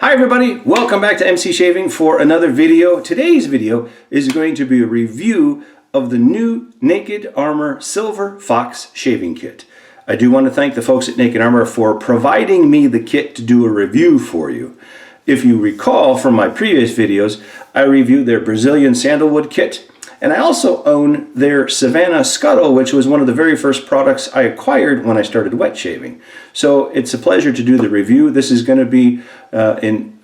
Hi everybody, welcome back to MC Shaving for another video. Today's video is going to be a review of the new NakedArmor Silver Fox Shaving Kit. I do want to thank the folks at NakedArmor for providing me the kit to do a review for you. If you recall from my previous videos, I reviewed their Brazilian Sandalwood kit, and I also own their Savannah Scuttle, which was one of the very first products I acquired when I started wet shaving. So it's a pleasure to do the review. This is going to be in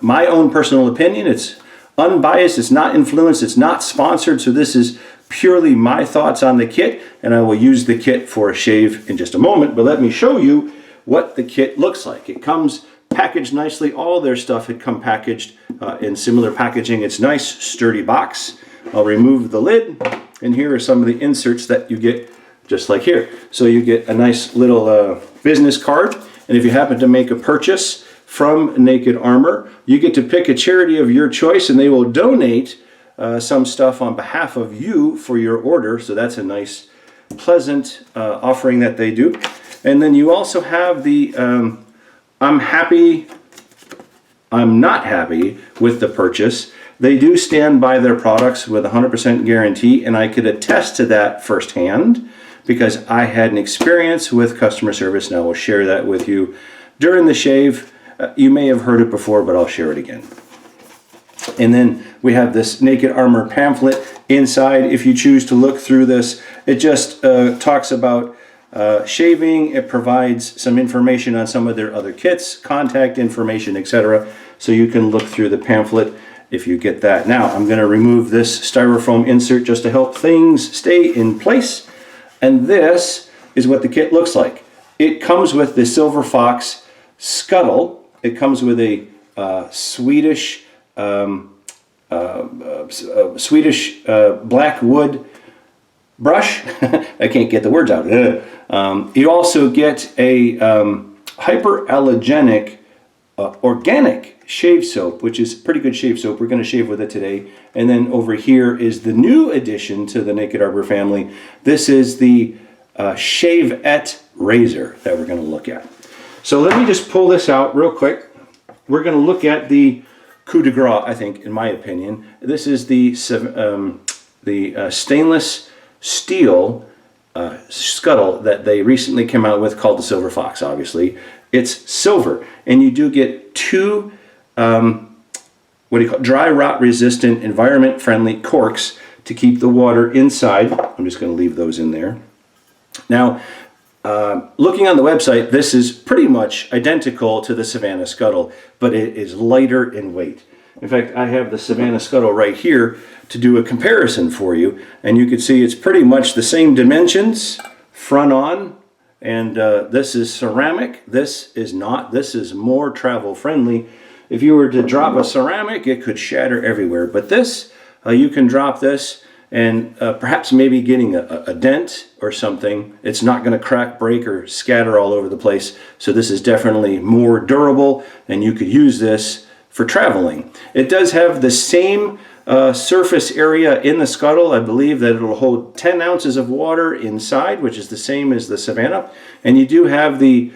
my own personal opinion. It's unbiased, it's not influenced, it's not sponsored, so this is purely my thoughts on the kit, and I will use the kit for a shave in just a moment, but let me show you what the kit looks like. It comes packaged nicely. All their stuff had come packaged in similar packaging. It's nice, sturdy box. I'll remove the lid, and here are some of the inserts that you get just like here. So you get a nice little business card, and if you happen to make a purchase from NakedArmor, you get to pick a charity of your choice, and they will donate some stuff on behalf of you for your order. So that's a nice, pleasant offering that they do. And then you also have the I'm happy, I'm not happy with the purchase. They do stand by their products with 100% guarantee, and I could attest to that firsthand because I had an experience with customer service, and I will share that with you during the shave. You may have heard it before, but I'll share it again. And then we have this NakedArmor pamphlet inside. If you choose to look through this, it just talks about shaving. It provides some information on some of their other kits, contact information, etc. So you can look through the pamphlet if you get that. Now I'm going to remove this styrofoam insert just to help things stay in place. And this is what the kit looks like. It comes with the Silver Fox Scuttle. It comes with a Swedish black wood brush. I can't get the words out. You also get a hyperallergenic organic shave soap, which is pretty good shave soap. We're going to shave with it today. And then over here is the new addition to the NakedArmor family. This is the Shavette razor that we're going to look at. So let me just pull this out real quick. We're going to look at the coup de grace, I think, in my opinion. This is the stainless steel scuttle that they recently came out with, called the Silver Fox, obviously. It's silver, and you do get two dry rot resistant, environment friendly corks to keep the water inside. I'm just going to leave those in there. Now, looking on the website, this is pretty much identical to the Savannah Scuttle, but it is lighter in weight. In fact, I have the Savannah Scuttle right here to do a comparison for you, and you can see it's pretty much the same dimensions, front on, and this is ceramic. This is not. This is more travel friendly. If you were to drop a ceramic, it could shatter everywhere, but this, you can drop this and perhaps maybe getting a dent or something. It's not going to crack, break, or scatter all over the place. So this is definitely more durable, and you could use this for traveling. It does have the same surface area in the scuttle. I believe that it'll hold 10 ounces of water inside, which is the same as the Savannah. And you do have the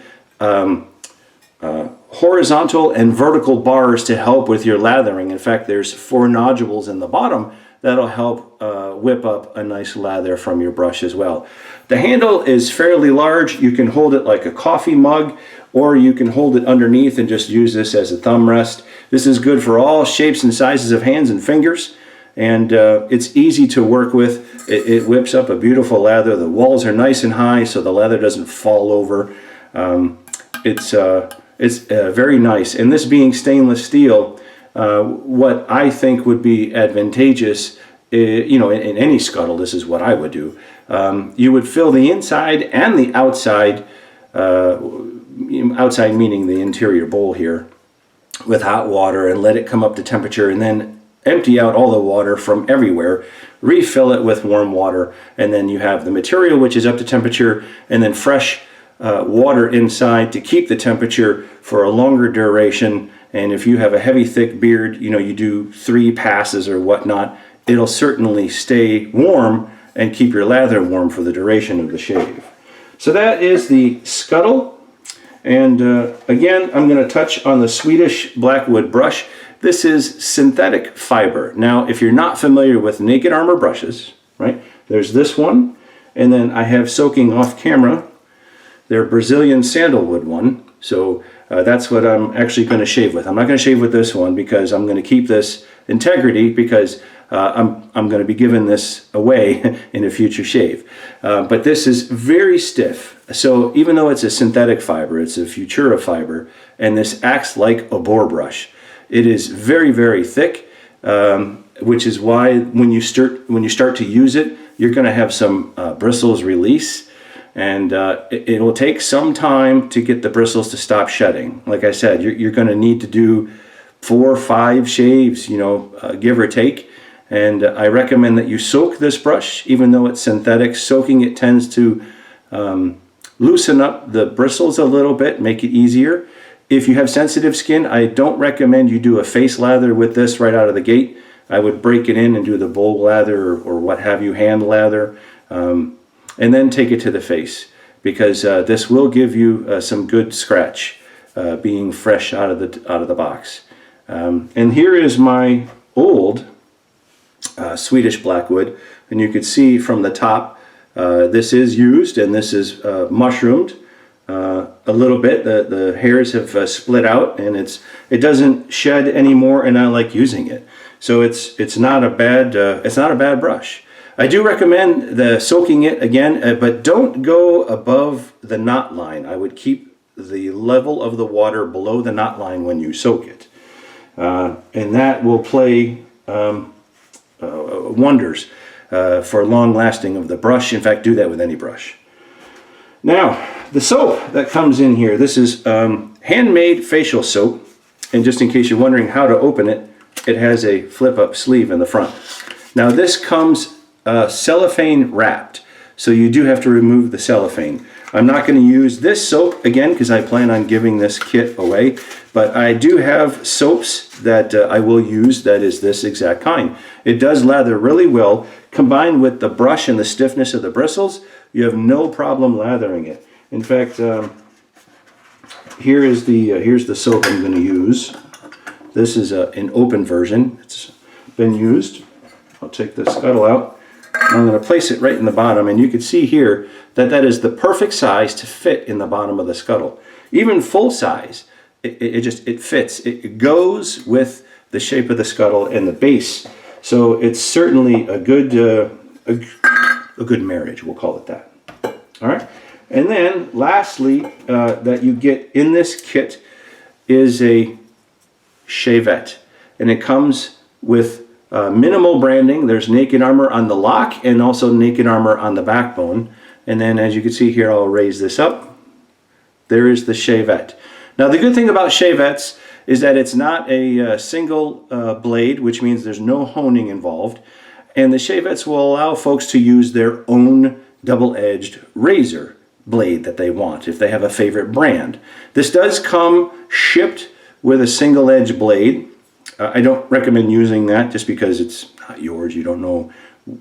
horizontal and vertical bars to help with your lathering. In fact, there's 4 nodules in the bottom that'll help whip up a nice lather from your brush as well. The handle is fairly large. You can hold it like a coffee mug, or you can hold it underneath and just use this as a thumb rest. This is good for all shapes and sizes of hands and fingers, and it's easy to work with. It whips up a beautiful lather. The walls are nice and high, so the lather doesn't fall over. It's very nice. And this being stainless steel, what I think would be advantageous, you know, in any scuttle, this is what I would do. You would fill the inside and the outside, outside meaning the interior bowl here, with hot water and let it come up to temperature, and then empty out all the water from everywhere, refill it with warm water, and then you have the material which is up to temperature, and then fresh water inside to keep the temperature for a longer duration. And if you have a heavy thick beard, you know, you do 3 passes or whatnot, it'll certainly stay warm and keep your lather warm for the duration of the shave. So that is the scuttle. And again, I'm going to touch on the Swedish Blackwood brush. This is synthetic fiber. Now, if you're not familiar with NakedArmor brushes, right, there's this one, and then I have soaking off camera their Brazilian Sandalwood one. So that's what I'm actually going to shave with. I'm not going to shave with this one because I'm going to keep this integrity, because I'm going to be giving this away in a future shave. But this is very stiff. So even though it's a synthetic fiber, it's a Futura fiber, and this acts like a boar brush. It is very, very thick, which is why when you start to use it, you're going to have some bristles release. And it will take some time to get the bristles to stop shedding. Like I said, you're going to need to do 4 or 5 shaves, you know, give or take. And I recommend that you soak this brush, even though it's synthetic. Soaking it tends to loosen up the bristles a little bit, make it easier. If you have sensitive skin, I don't recommend you do a face lather with this right out of the gate. I would break it in and do the bowl lather or what have you, hand lather. And then take it to the face, because this will give you some good scratch being fresh out of the box. And here is my old Swedish Blackwood, and you can see from the top this is used, and this is mushroomed a little bit. The hairs have split out, and it doesn't shed anymore, and I like using it. So it's not a bad brush. I do recommend soaking it again, but don't go above the knot line. I would keep the level of the water below the knot line when you soak it. And that will play wonders for long lasting of the brush. In fact, do that with any brush. Now, the soap that comes in here, this is handmade facial soap. And just in case you're wondering how to open it, it has a flip-up sleeve in the front. Now, this comes cellophane wrapped, so you do have to remove the cellophane. I'm not going to use this soap again because I plan on giving this kit away, but I do have soaps that I will use that is this exact kind. It does lather really well. Combined with the brush and the stiffness of the bristles, you have no problem lathering it. In fact, here's the soap I'm going to use. This is an open version. It's been used. I'll take the Scuttle out. I'm going to place it right in the bottom, and you can see here that that is the perfect size to fit in the bottom of the Scuttle. Even full size, it fits. It goes with the shape of the Scuttle and the base. So it's certainly a good marriage. We'll call it that. All right. And then lastly, that you get in this kit is a Shavette, and it comes with minimal branding. There's NakedArmor on the lock and also NakedArmor on the backbone. And then as you can see here, I'll raise this up. There is the Shavette. Now the good thing about Shavettes is that it's not a single blade, which means there's no honing involved. And the Shavettes will allow folks to use their own double-edged razor blade that they want if they have a favorite brand. This does come shipped with a single-edge blade. I don't recommend using that just because it's not yours. You don't know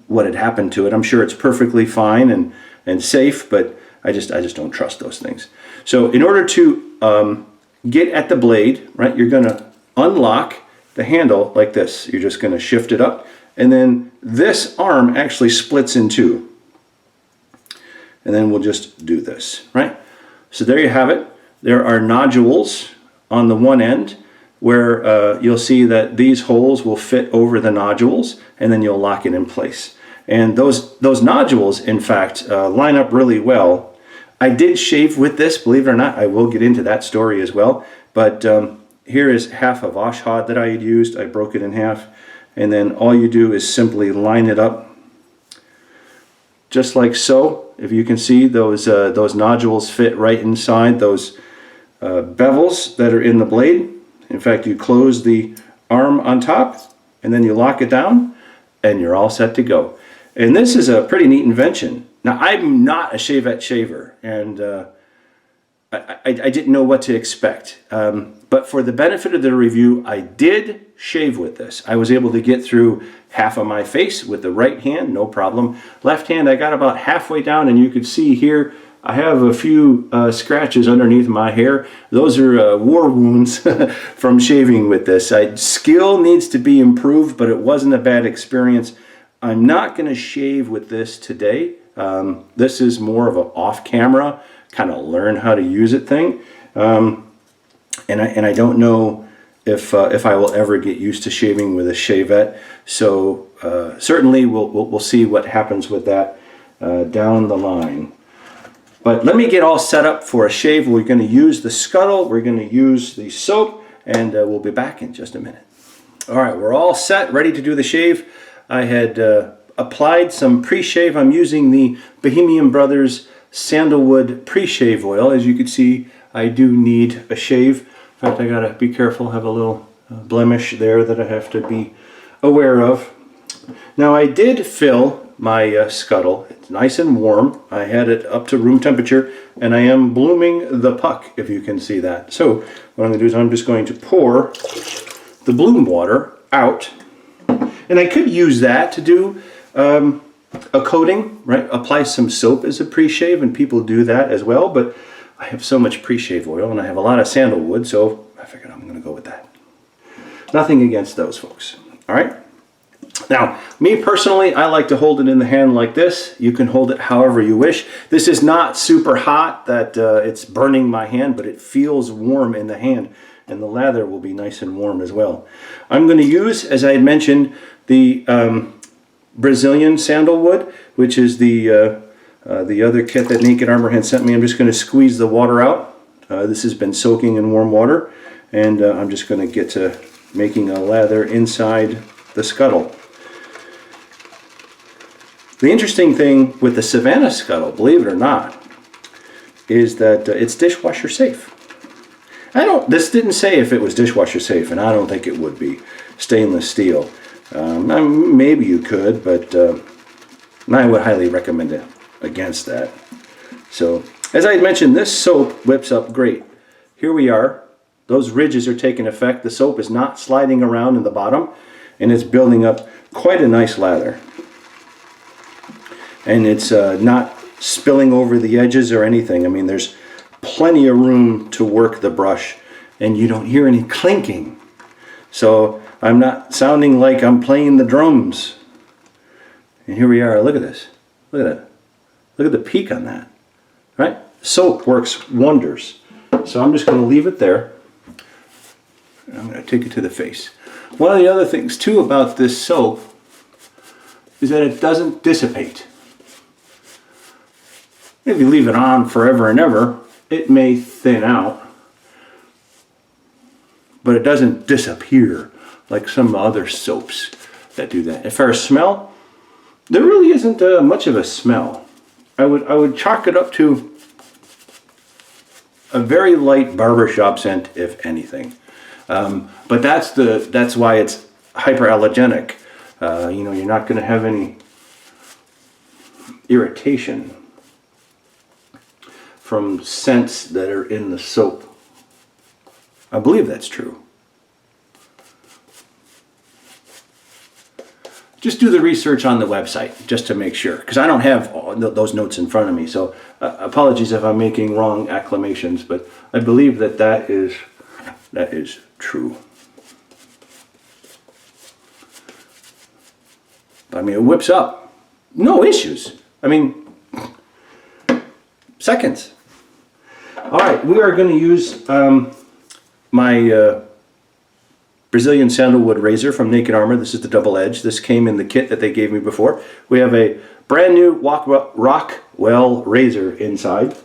what had happened to it. I'm sure it's perfectly fine and safe, but I just don't trust those things. So in order to get at the blade, right, you're going to unlock the handle like this. You're just going to shift it up, and then this arm actually splits in two. And then we'll just do this, right? So there you have it. There are nodules on the one end, where you'll see that these holes will fit over the nodules, and then you'll lock it in place. And those nodules, in fact, line up really well. I did shave with this, believe it or not. I will get into that story as well. But here is half of Oshhod that I had used. I broke it in half, and then all you do is simply line it up just like so. If you can see, those nodules fit right inside those bevels that are in the blade. In fact, you close the arm on top, and then you lock it down, and you're all set to go. And this is a pretty neat invention. Now, I'm not a Shavette shaver, and I didn't know what to expect. But for the benefit of the review, I did shave with this. I was able to get through half of my face with the right hand, no problem. Left hand, I got about halfway down, and you could see here, I have a few scratches underneath my hair. Those are war wounds from shaving with this. Skill needs to be improved, but it wasn't a bad experience. I'm not going to shave with this today. This is more of an off-camera, kind of learn how to use it thing. And I don't know if I will ever get used to shaving with a Shavette. So certainly we'll see what happens with that down the line. But let me get all set up for a shave. We're going to use the Scuttle, we're going to use the soap, and we'll be back in just a minute. All right, we're all set, ready to do the shave. I had applied some pre-shave. I'm using the Bohemian Brothers Sandalwood pre-shave oil. As you can see, I do need a shave. In fact, I gotta be careful, have a little blemish there that I have to be aware of. Now I did fill my Scuttle. It's nice and warm. I had it up to room temperature, and I am blooming the puck, if you can see that. So what I'm going to do is I'm just going to pour the bloom water out, and I could use that to do a coating, right? Apply some soap as a pre-shave, and people do that as well, but I have so much pre-shave oil, and I have a lot of sandalwood, so I figured I'm going to go with that. Nothing against those folks. All right. Now, me personally, I like to hold it in the hand like this. You can hold it however you wish. This is not super hot that it's burning my hand, but it feels warm in the hand, and the lather will be nice and warm as well. I'm going to use, as I had mentioned, the Brazilian Sandalwood, which is the other kit that NakedArmor had sent me. I'm just going to squeeze the water out. This has been soaking in warm water, and I'm just going to get to making a lather inside the Scuttle. The interesting thing with the Savannah Scuttle, believe it or not, is that it's dishwasher safe. This didn't say if it was dishwasher safe, and I don't think it would be. Stainless steel. Maybe you could, but I would highly recommend it against that. So, as I had mentioned, this soap whips up great. Here we are. Those ridges are taking effect. The soap is not sliding around in the bottom, and it's building up quite a nice lather. And it's not spilling over the edges or anything. I mean, there's plenty of room to work the brush, and you don't hear any clinking. So I'm not sounding like I'm playing the drums. And here we are. Look at this. Look at that. Look at the peak on that. Right? Soap works wonders. So I'm just going to leave it there. I'm going to take it to the face. One of the other things too about this soap is that it doesn't dissipate. If you leave it on forever and ever, it may thin out, but it doesn't disappear like some other soaps that do that. As far as smell, there really isn't much of a smell. I would chalk it up to a very light barbershop scent, if anything. But that's why it's hyperallergenic. You know, you're not going to have any irritation from scents that are in the soap. I believe that's true. Just do the research on the website just to make sure, because I don't have those notes in front of me. So apologies if I'm making wrong acclamations, but I believe that is true. I mean, it whips up. No issues. I mean, seconds. All right, we are going to use my Brazilian Sandalwood razor from NakedArmor. This is the double edge. This came in the kit that they gave me before. We have a brand new Rockwell razor inside.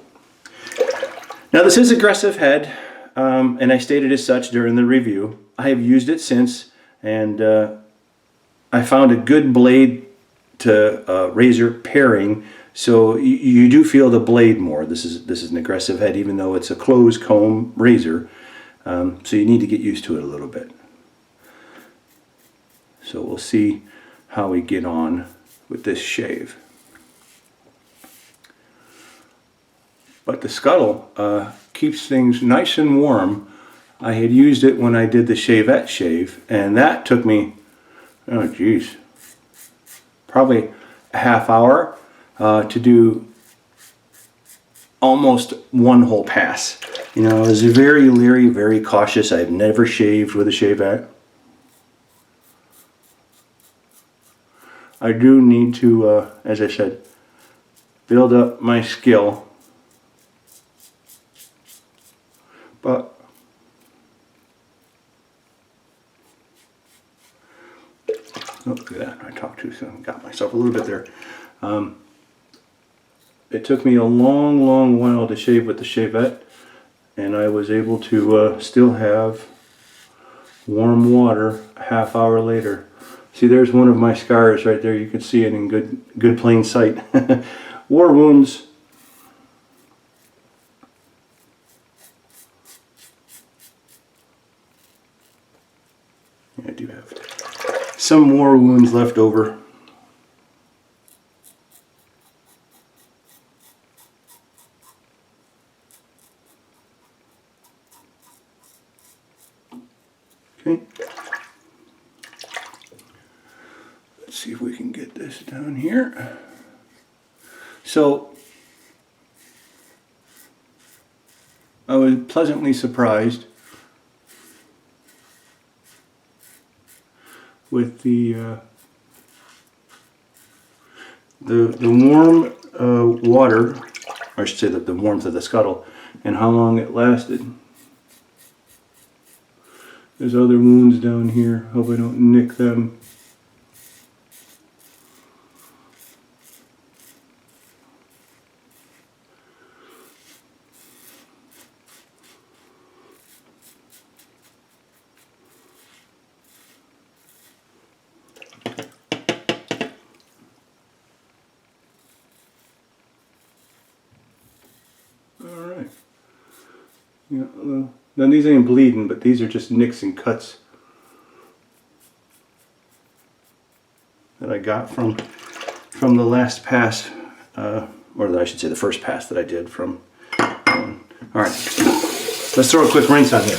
Now this is aggressive head, and I stated as such during the review. I have used it since, and I found a good blade to razor pairing, so you do feel the blade more. This is an aggressive head, even though it's a closed comb razor, so you need to get used to it a little bit. So we'll see how we get on with this shave. But the Scuttle keeps things nice and warm. I had used it when I did the Shavette shave, and that took me, oh geez, probably a half hour to do almost one whole pass. You know, I was very leery, very cautious. I've never shaved with a Shavette. I do need to, as I said, build up my skill. But oh, look at that, I talked too soon, got myself a little bit there. It took me a long while to shave with the Shavette, and I was able to still have warm water a half hour later. See, there's one of my scars right there. You can see it in good plain sight. War wounds. I do have some war wounds left over. Okay. Let's see if we can get this down here. So I was pleasantly surprised with the warm water, or I should say the warmth of the Scuttle, and how long it lasted. There's other wounds down here. Hope I don't nick them. Alright. Yeah, well, now these ain't bleeding, but these are just nicks and cuts that I got from the last pass, or I should say the first pass that I did from. Alright, let's throw a quick rinse on here.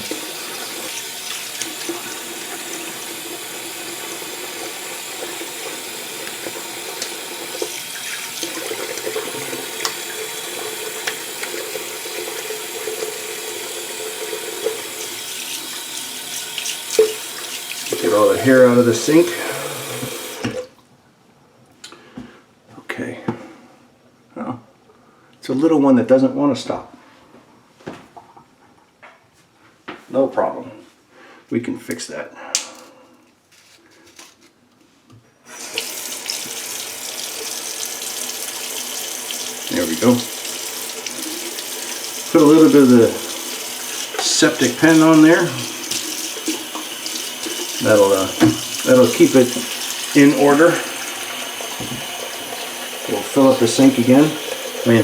Get all the hair out of the sink. Okay. Oh, it's a little one that doesn't want to stop. No problem. We can fix that. There we go. Put a little bit of the septic pen on there. That'll keep it in order. We'll fill up the sink again. I mean,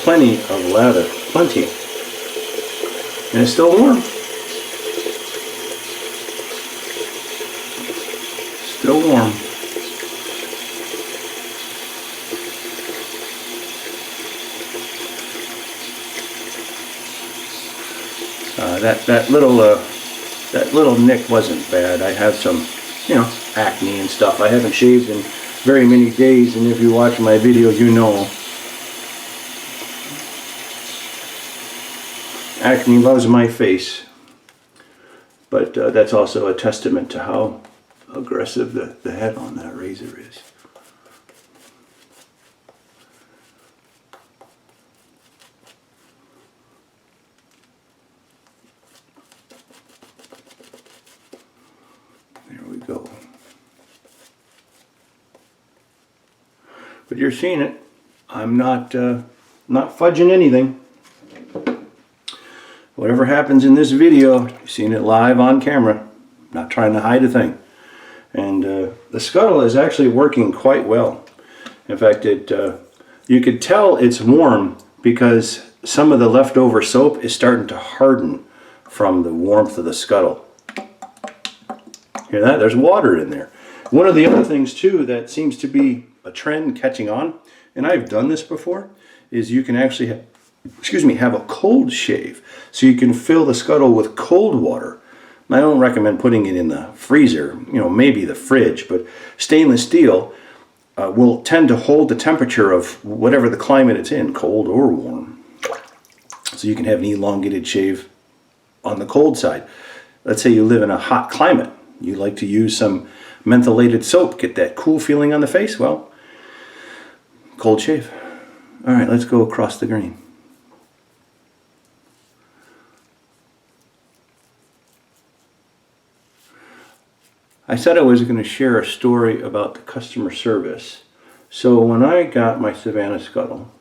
plenty of lather, plenty, and it's still warm. Still warm. That little nick wasn't bad. I have some, you know, acne and stuff. I haven't shaved in very many days, and if you watch my video, you know. Acne loves my face, but that's also a testament to how aggressive the head on that razor is. There we go. But you're seeing it. I'm not fudging anything. Whatever happens in this video, you've seen it live on camera. Not trying to hide a thing. And the Scuttle is actually working quite well. In fact, you could tell it's warm because some of the leftover soap is starting to harden from the warmth of the Scuttle. Hear that? There's water in there. One of the other things too that seems to be a trend catching on, and I've done this before, is you can actually have a cold shave. So you can fill the Scuttle with cold water. I don't recommend putting it in the freezer, you know, maybe the fridge, but stainless steel will tend to hold the temperature of whatever the climate it's in, cold or warm. So you can have an elongated shave on the cold side. Let's say you live in a hot climate. You like to use some mentholated soap, get that cool feeling on the face. Well, cold shave. All right, let's go across the green. I said I was going to share a story about the customer service. So when I got my Savannah Scuttle,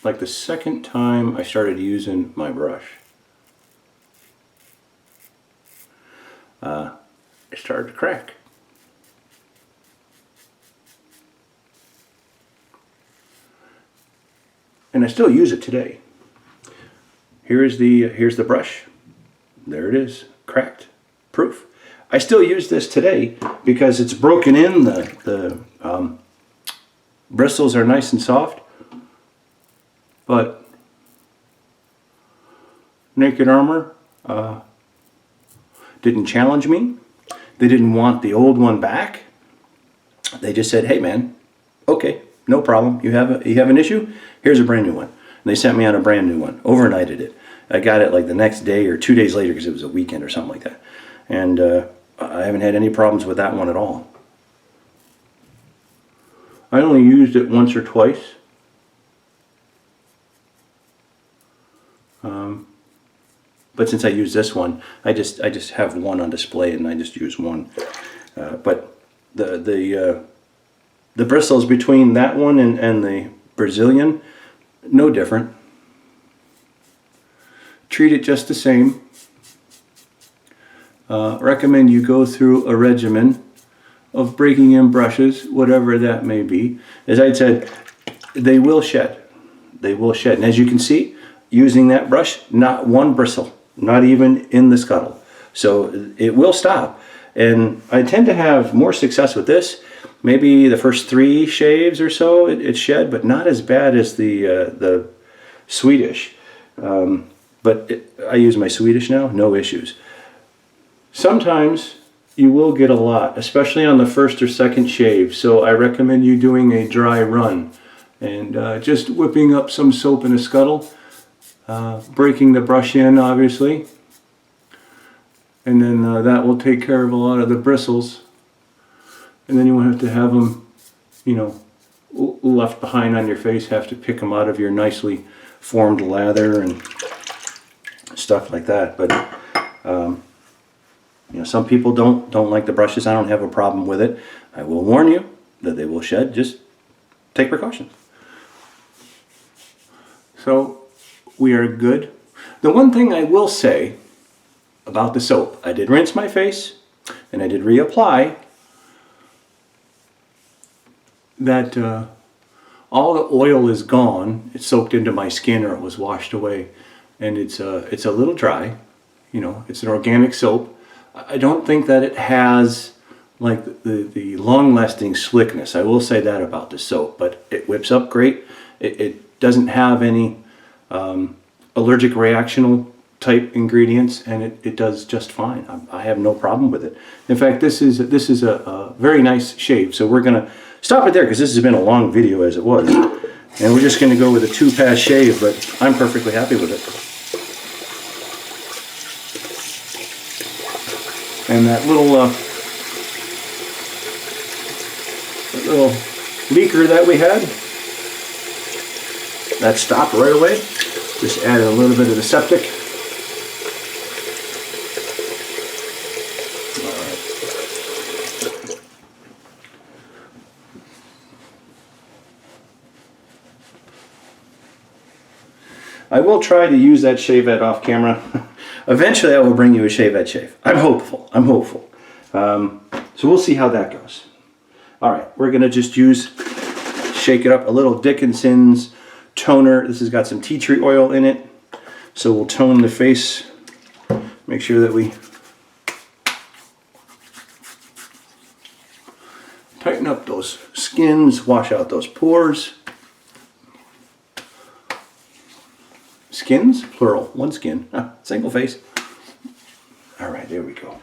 like the second time I started using my brush, it started to crack. And I still use it today. Here's the brush. There it is, cracked, proof. I still use this today because it's broken in. The bristles are nice and soft, but NakedArmor didn't challenge me. They didn't want the old one back. They just said, "Hey, man, okay, no problem. You have an issue? Here's a brand new one." And they sent me on a brand new one. Overnighted it. I got it like the next day or 2 days later because it was a weekend or something like that. And I haven't had any problems with that one at all. I only used it once or twice. But since I use this one, I just have one on display and I just use one. But the bristles between that one and the Brazilian, no different. Treat it just the same. Recommend you go through a regimen of breaking in brushes, whatever that may be. As I said, they will shed. They will shed. And as you can see, using that brush, not one bristle, not even in the scuttle. So it will stop. And I tend to have more success with this. Maybe the first 3 shaves or so it shed, but not as bad as the Swedish. But I use my Swedish now, no issues. Sometimes you will get a lot, especially on the first or second shave. So I recommend you doing a dry run and just whipping up some soap in a scuttle, breaking the brush in, obviously. And then that will take care of a lot of the bristles. And then you won't have to have them, you know, left behind on your face, have to pick them out of your nicely formed lather and stuff like that. But you know, some people don't like the brushes. I don't have a problem with it. I will warn you that they will shed. Just take precautions. So we are good. The one thing I will say about the soap, I did rinse my face and I did reapply. That all the oil is gone. It soaked into my skin or it was washed away, and it's a little dry. You know, it's an organic soap. I don't think that it has like the long-lasting slickness. I will say that about the soap, but it whips up great. It doesn't have any allergic reactional type ingredients, and it does just fine. I have no problem with it. In fact, this is a very nice shave. So we're gonna stop it there because this has been a long video as it was, and we're just gonna go with a 2-pass shave. But I'm perfectly happy with it. And that little leaker that we had, that stopped right away. Just added a little bit of the septic. I will try to use that Shavette off camera. Eventually I will bring you a Shavette shave. I'm hopeful. I'm hopeful. So we'll see how that goes. Alright, we're going to just shake it up, a little Dickinson's toner. This has got some tea tree oil in it. So we'll tone the face. Make sure that we tighten up those skins, wash out those pores. Skins, plural, one skin, single face. All right, there we go.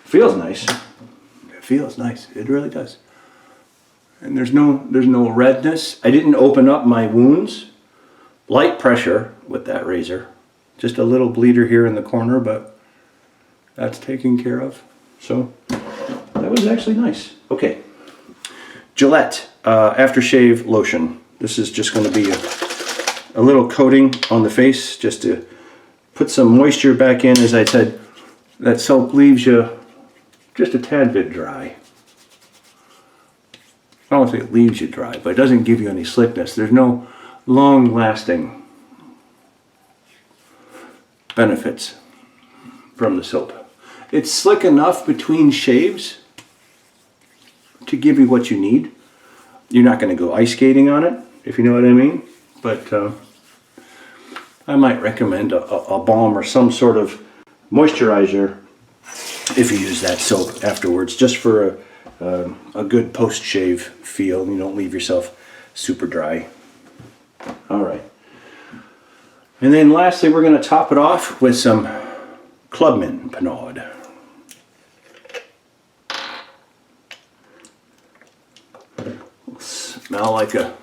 Feels nice. It feels nice. It really does. And there's no redness. I didn't open up my wounds. Light pressure with that razor. Just a little bleeder here in the corner, but that's taken care of. So that was actually nice. Okay. Gillette Aftershave Lotion. This is just going to be a little coating on the face just to put some moisture back in. As I said, that soap leaves you just a tad bit dry. I don't think it leaves you dry, but it doesn't give you any slickness. There's no long-lasting benefits from the soap. It's slick enough between shaves to give you what you need. You're not going to go ice skating on it, if you know what I mean. But I might recommend a balm or some sort of moisturizer if you use that soap afterwards, just for a good post-shave feel. You don't leave yourself super dry. All right. And then lastly, we're going to top it off with some Clubman Pinaud. Smell like a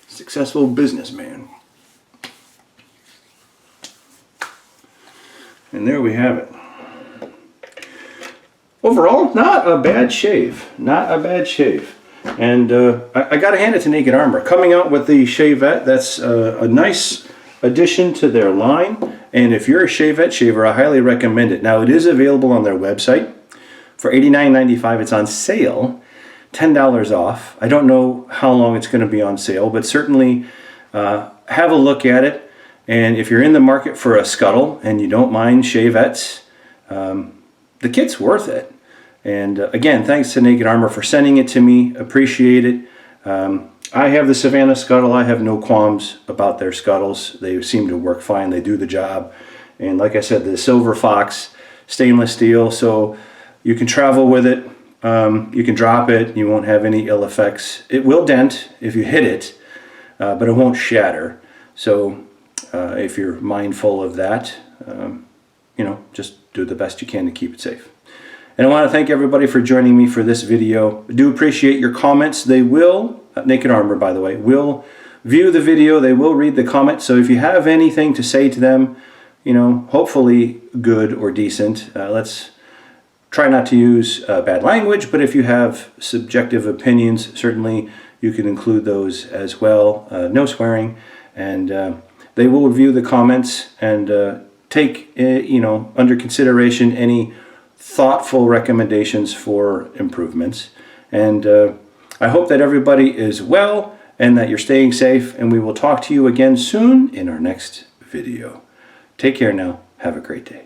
successful businessman. And there we have it. Overall, not a bad shave. Not a bad shave. And I got to hand it to NakedArmor. Coming out with the Shavette, that's a nice addition to their line. And if you're a Shavette shaver, I highly recommend it. Now, it is available on their website. For $89.95, it's on sale. $10 off. I don't know how long it's going to be on sale, but certainly have a look at it. And if you're in the market for a Scuttle and you don't mind Shavettes, the kit's worth it. And again, thanks to NakedArmor for sending it to me. Appreciate it. I have the Savannah Scuttle. I have no qualms about their Scuttles. They seem to work fine. They do the job. And like I said, the Silver Fox stainless steel, so you can travel with it. You can drop it. You won't have any ill effects. It will dent if you hit it, but it won't shatter. So if you're mindful of that, you know, just do the best you can to keep it safe. And I want to thank everybody for joining me for this video. I do appreciate your comments. They will, NakedArmor by the way, will view the video. They will read the comments. So if you have anything to say to them, you know, hopefully good or decent, let's try not to use bad language, but if you have subjective opinions, certainly you can include those as well. No swearing. And they will review the comments and take, you know, under consideration any thoughtful recommendations for improvements. And I hope that everybody is well and that you're staying safe, and we will talk to you again soon in our next video. Take care now. Have a great day.